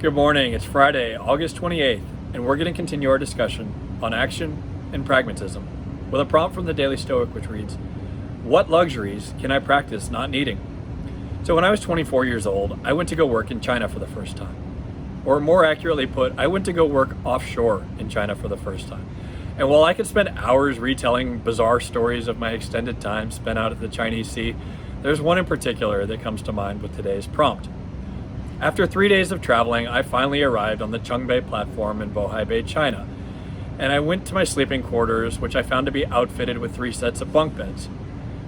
Good morning, it's Friday, August 28th, and we're going to continue our discussion on action and pragmatism with a prompt from the Daily Stoic which reads, "What luxuries can I practice not needing?" So when I was 24 years old, I went to go work in China for the first time. Or more accurately put, I went to go work offshore in China for the first time. And while I could spend hours retelling bizarre stories of my extended time spent out at the Chinese Sea, there's one in particular that comes to mind with today's prompt. After 3 days of traveling, I finally arrived on the Chongbei platform in Bohai Bay, China, and I went to my sleeping quarters, which I found to be outfitted with 3 sets of bunk beds.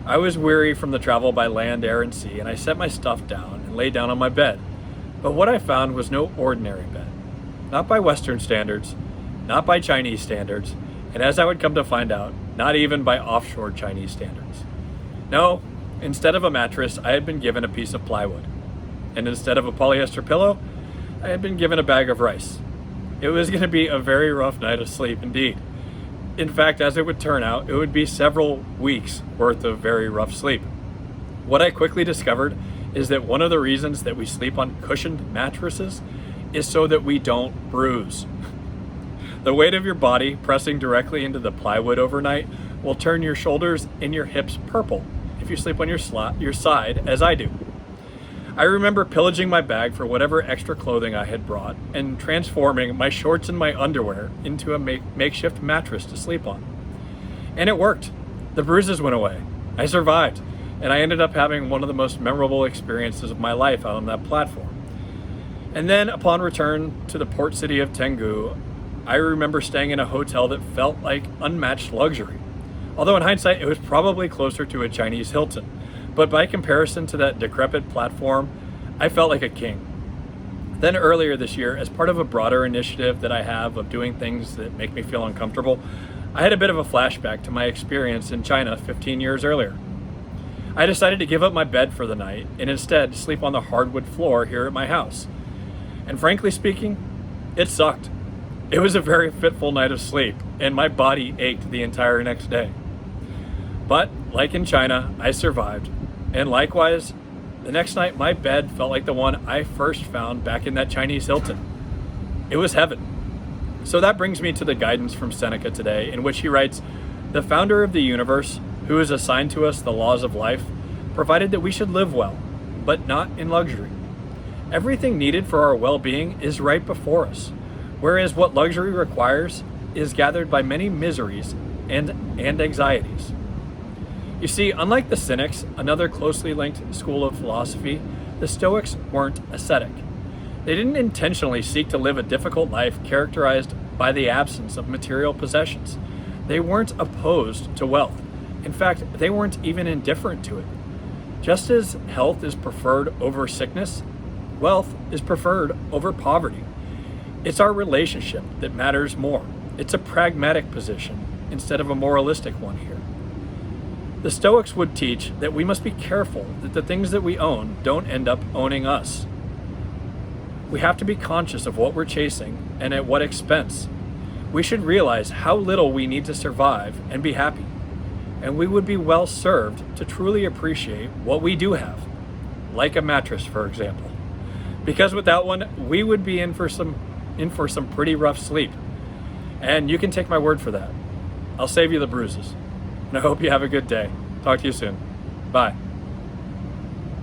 I was weary from the travel by land, air, and sea, and I set my stuff down and lay down on my bed. But what I found was no ordinary bed. Not by Western standards, not by Chinese standards, and as I would come to find out, not even by offshore Chinese standards. No, instead of a mattress, I had been given a piece of plywood. And instead of a polyester pillow, I had been given a bag of rice. It was going to be a very rough night of sleep indeed. In fact, as it would turn out, it would be several weeks worth of very rough sleep. What I quickly discovered is that one of the reasons that we sleep on cushioned mattresses is so that we don't bruise. The weight of your body pressing directly into the plywood overnight will turn your shoulders and your hips purple if you sleep on your side, as I do. I remember pillaging my bag for whatever extra clothing I had brought and transforming my shorts and my underwear into a makeshift mattress to sleep on. And it worked. The bruises went away. I survived, and I ended up having one of the most memorable experiences of my life out on that platform. And then upon return to the port city of Tenggu, I remember staying in a hotel that felt like unmatched luxury. Although in hindsight, it was probably closer to a Chinese Hilton. But by comparison to that decrepit platform, I felt like a king. Then earlier this year, as part of a broader initiative that I have of doing things that make me feel uncomfortable, I had a bit of a flashback to my experience in China 15 years earlier. I decided to give up my bed for the night and instead sleep on the hardwood floor here at my house. And frankly speaking, it sucked. It was a very fitful night of sleep, and my body ached the entire next day. But like in China, I survived. And likewise, the next night my bed felt like the one I first found back in that Chinese Hilton. It was heaven. So that brings me to the guidance from Seneca today, in which he writes, "The founder of the universe, who has assigned to us the laws of life, provided that we should live well, but not in luxury. Everything needed for our well-being is right before us, whereas what luxury requires is gathered by many miseries and anxieties." You see, unlike the Cynics, another closely linked school of philosophy, the Stoics weren't ascetic. They didn't intentionally seek to live a difficult life characterized by the absence of material possessions. They weren't opposed to wealth. In fact, they weren't even indifferent to it. Just as health is preferred over sickness, wealth is preferred over poverty. It's our relationship that matters more. It's a pragmatic position instead of a moralistic one here. The Stoics would teach that we must be careful that the things that we own don't end up owning us. We have to be conscious of what we're chasing and at what expense. We should realize how little we need to survive and be happy. And we would be well served to truly appreciate what we do have, like a mattress, for example. Because without one, we would be in for some pretty rough sleep. And you can take my word for that. I'll save you the bruises. And I hope you have a good day. Talk to you soon. Bye.